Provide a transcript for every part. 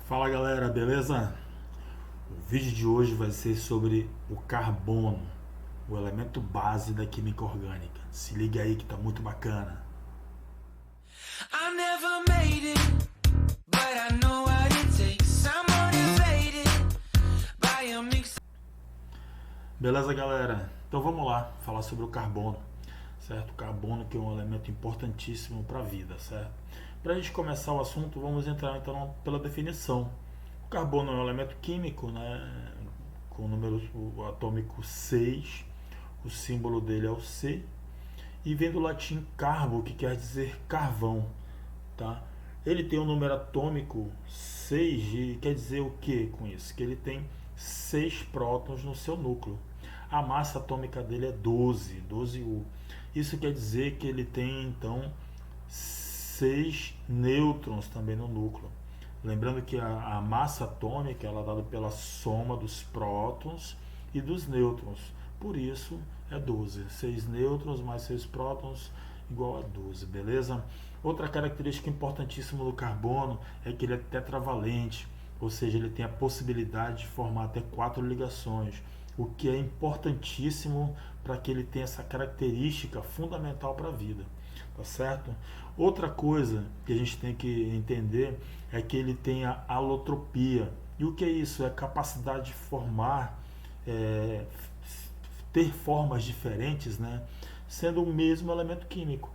Fala galera, beleza? O vídeo de hoje vai ser sobre o carbono, o elemento base da química orgânica. Se liga aí que tá muito bacana. I never made it, but I know what it takes. I'm motivated by a mix. Beleza, galera? Então vamos lá falar sobre o carbono, certo? O carbono que é um elemento importantíssimo para a vida, certo? Para a gente começar o assunto, vamos entrar então pela definição. O carbono é um elemento químico, né? Com o número atômico 6, o símbolo dele é o C, e vem do latim carbo, que quer dizer carvão, tá? Ele tem um número atômico 6 e quer dizer o que com isso? Que ele tem 6 prótons no seu núcleo. A massa atômica dele é 12 U. Isso quer dizer que ele tem então 6 nêutrons também no núcleo. Lembrando que a massa atômica ela é dada pela soma dos prótons e dos nêutrons. Por isso é 12. 6 nêutrons mais 6 prótons igual a 12, beleza? Outra característica importantíssima do carbono é que ele é tetravalente, ou seja, ele tem a possibilidade de formar até 4 ligações, o que é importantíssimo para que ele tenha essa característica fundamental para a vida, tá certo? Outra coisa que a gente tem que entender é que ele tem a alotropia. E o que é isso? É a capacidade de formar, ter formas diferentes, né? Sendo o mesmo elemento químico.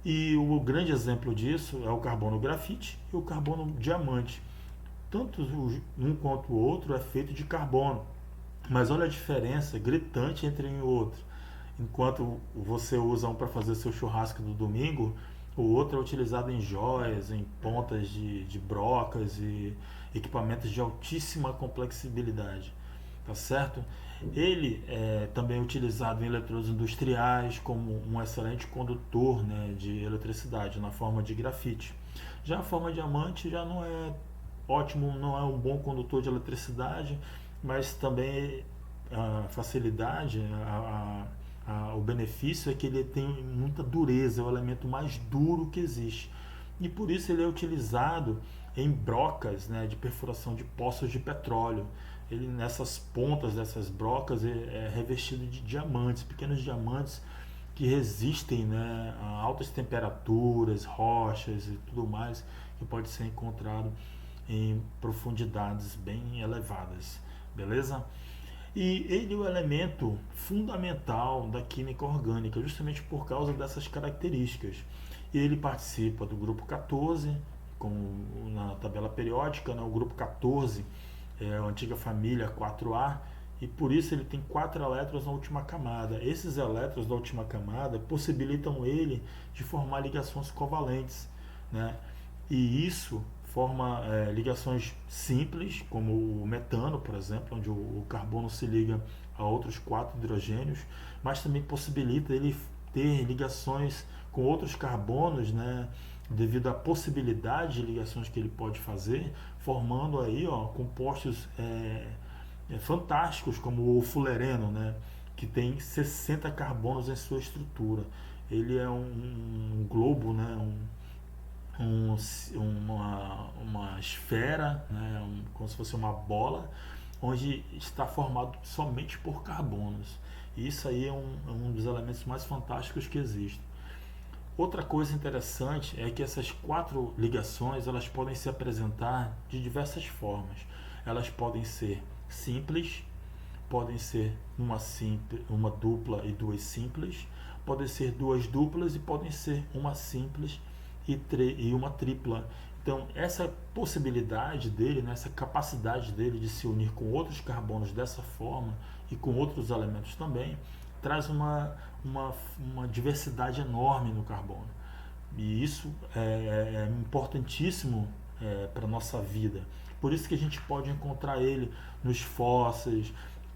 E o grande exemplo disso é o carbono grafite e o carbono diamante. Tanto um quanto o outro é feito de carbono, mas olha a diferença gritante entre um e o outro. Enquanto você usa um para fazer seu churrasco do domingo, o outro é utilizado em joias, em pontas de brocas e equipamentos de altíssima complexibilidade, tá certo? Ele é também utilizado em eletrodos industriais como um excelente condutor, né, de eletricidade na forma de grafite. Já a forma diamante já não é ótimo, não é um bom condutor de eletricidade, mas também a facilidade, o benefício é que ele tem muita dureza, é o elemento mais duro que existe. E por isso ele é utilizado em brocas, né, de perfuração de poços de petróleo. Ele nessas pontas dessas brocas é revestido de diamantes, pequenos diamantes que resistem, né, a altas temperaturas, rochas e tudo mais que pode ser encontrado em profundidades bem elevadas, beleza? E ele é o elemento fundamental da química orgânica, justamente por causa dessas características. Ele participa do grupo 14, como na tabela periódica, né? O grupo 14 é a antiga família 4A, e por isso ele tem 4 elétrons na última camada. Esses elétrons da última camada possibilitam ele de formar ligações covalentes, né? E isso forma ligações simples, como o metano, por exemplo, onde o carbono se liga a outros 4 hidrogênios, mas também possibilita ele ter ligações com outros carbonos, né, devido à possibilidade de ligações que ele pode fazer, formando aí compostos fantásticos, como o fulereno, né, que tem 60 carbonos em sua estrutura. Ele é um globo, né, uma esfera, né, como se fosse uma bola, onde está formado somente por carbonos. E isso aí é um dos elementos mais fantásticos que existe. Outra coisa interessante é que essas 4 ligações elas podem se apresentar de diversas formas. Elas podem ser simples, podem ser uma dupla e 2 simples, podem ser 2 duplas e podem ser uma simples e uma tripla. Então, essa possibilidade dele, né, essa capacidade dele de se unir com outros carbonos dessa forma e com outros elementos também, traz uma diversidade enorme no carbono. E isso é importantíssimo para a nossa vida. Por isso que a gente pode encontrar ele nos fósseis,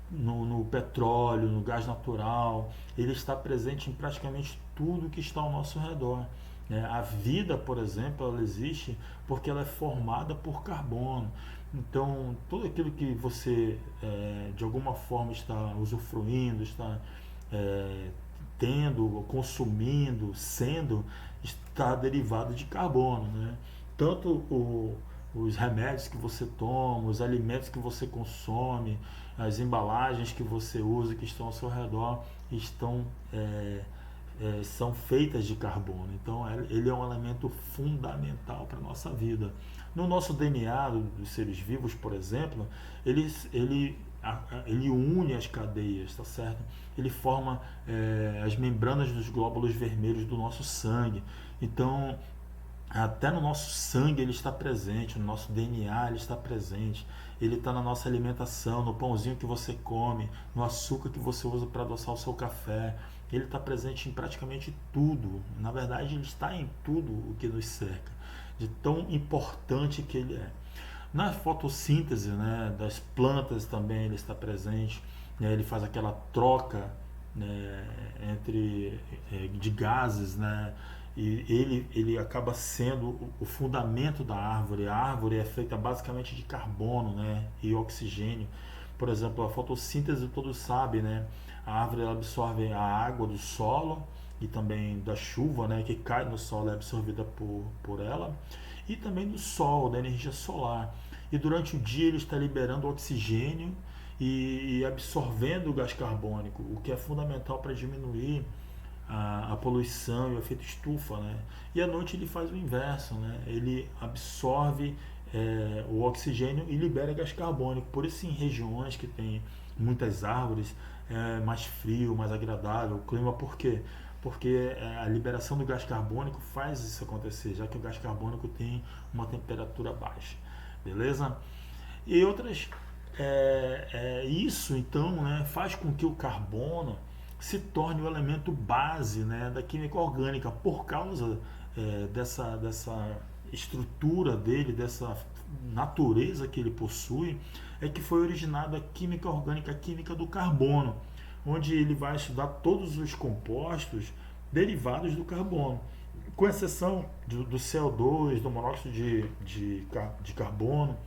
no petróleo, no gás natural. Ele está presente em praticamente tudo que está ao nosso redor. A vida, por exemplo, ela existe porque ela é formada por carbono. Então, tudo aquilo que você, de alguma forma, está usufruindo, está tendo, consumindo, sendo, está derivado de carbono, né? Tanto os remédios que você toma, os alimentos que você consome, as embalagens que você usa, que estão ao seu redor, estão são feitas de carbono. Então ele é um elemento fundamental para a nossa vida. No nosso DNA dos seres vivos, por exemplo, ele une as cadeias, tá certo? Ele forma as membranas dos glóbulos vermelhos do nosso sangue. Então, até no nosso sangue ele está presente, no nosso DNA ele está presente, ele está na nossa alimentação, no pãozinho que você come, no açúcar que você usa para adoçar o seu café. Ele está presente em praticamente tudo. Na verdade, ele está em tudo o que nos cerca, de tão importante que ele é. Na fotossíntese, né, das plantas também ele está presente, né, ele faz aquela troca, né, de gases, né, e ele acaba sendo o fundamento da árvore. A árvore é feita basicamente de carbono, né, e oxigênio. Por exemplo, a fotossíntese todos sabem, né, a árvore ela absorve a água do solo e também da chuva, né, que cai no solo, é absorvida por ela, e também do sol, da energia solar. E durante o dia ele está liberando oxigênio e absorvendo o gás carbônico, o que é fundamental para diminuir a poluição e o efeito estufa, né? E à noite ele faz o inverso, né? Ele absorve o oxigênio e libera gás carbônico. Por isso, em regiões que tem muitas árvores, é mais frio, mais agradável o clima. Por quê? Porque a liberação do gás carbônico faz isso acontecer, já que o gás carbônico tem uma temperatura baixa, beleza? E outras, isso então, né, faz com que o carbono se torne o elemento base, né, da química orgânica, por causa dessa estrutura dele, dessa natureza que ele possui, é que foi originada a química orgânica, a química do carbono, onde ele vai estudar todos os compostos derivados do carbono, com exceção do CO2, do monóxido de carbono,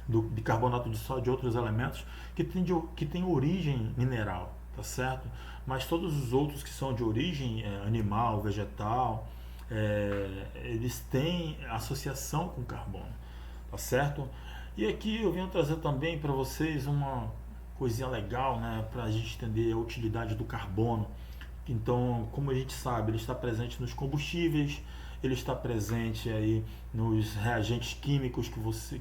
do bicarbonato de sódio, de outros elementos que tem origem mineral, tá certo? Mas todos os outros que são de origem animal, vegetal, eles têm associação com carbono, tá certo? E aqui eu venho trazer também para vocês uma coisinha legal, né, para a gente entender a utilidade do carbono. Então, como a gente sabe, ele está presente nos combustíveis, ele está presente aí nos reagentes químicos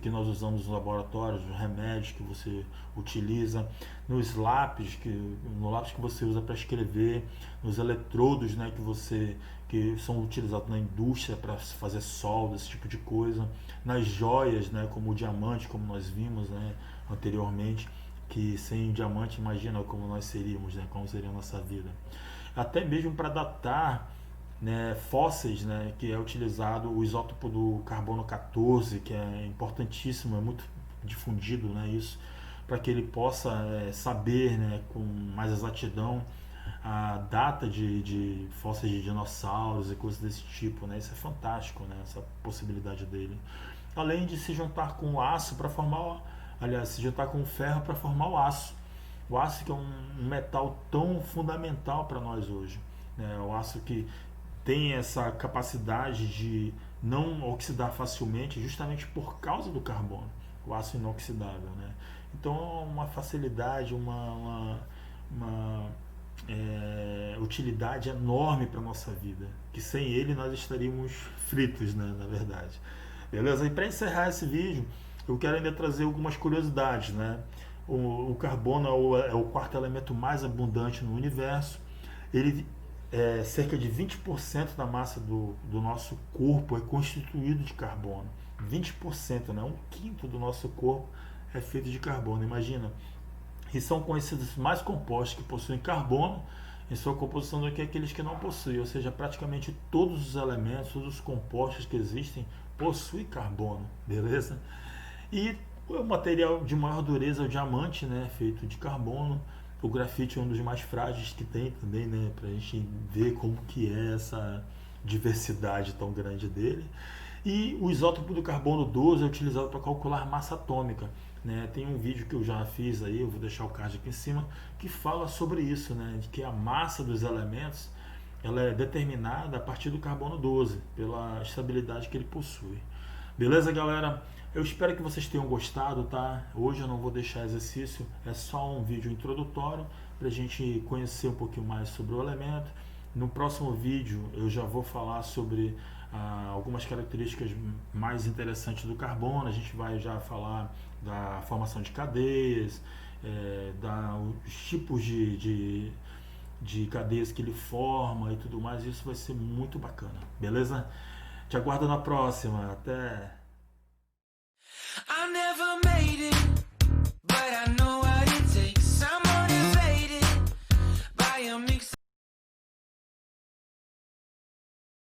que nós usamos nos laboratórios, nos remédios que você utiliza, nos lápis no lápis que você usa para escrever, nos eletrodos, né, que são utilizados na indústria para fazer solda, esse tipo de coisa, nas joias, né, como o diamante, como nós vimos, né, anteriormente, que sem diamante, imagina como nós seríamos, né, como seria a nossa vida. Até mesmo para datar, né, fósseis, né, que é utilizado o isótopo do carbono 14, que é importantíssimo, é muito difundido, né, isso, para que ele possa saber, né, com mais exatidão a data de fósseis de dinossauros e coisas desse tipo, né, isso é fantástico, né, essa possibilidade dele. Além de se juntar com o aço para formar, aliás, se juntar com o ferro para formar o aço. O aço que é um metal tão fundamental para nós hoje, né, o aço que tem essa capacidade de não oxidar facilmente justamente por causa do carbono, o aço inoxidável, né? Então uma facilidade, uma utilidade enorme para a nossa vida, que sem ele nós estaríamos fritos, né, na verdade. Beleza? E para encerrar esse vídeo, eu quero ainda trazer algumas curiosidades, né? O carbono é o quarto elemento mais abundante no universo. Ele cerca de 20% da massa do nosso corpo é constituído de carbono. 20%, né? Um quinto do nosso corpo é feito de carbono, imagina. E são conhecidos mais compostos que possuem carbono em sua composição do que aqueles que não possuem, ou seja, praticamente todos os elementos, todos os compostos que existem possuem carbono, beleza? E o material de maior dureza é o diamante, né? Feito de carbono. O grafite é um dos mais frágeis que tem também, né, para a gente ver como que é essa diversidade tão grande dele. E o isótopo do carbono 12 é utilizado para calcular massa atômica, né? Tem um vídeo que eu já fiz aí, eu vou deixar o card aqui em cima, que fala sobre isso, né, de que a massa dos elementos ela é determinada a partir do carbono 12, pela estabilidade que ele possui. Beleza, galera? Eu espero que vocês tenham gostado, tá? Hoje eu não vou deixar exercício, é só um vídeo introdutório para a gente conhecer um pouquinho mais sobre o elemento. No próximo vídeo eu já vou falar sobre algumas características mais interessantes do carbono. A gente vai já falar da formação de cadeias, os tipos de cadeias que ele forma e tudo mais. Isso vai ser muito bacana, beleza? Te aguardo na próxima. Até! I never made it, but I know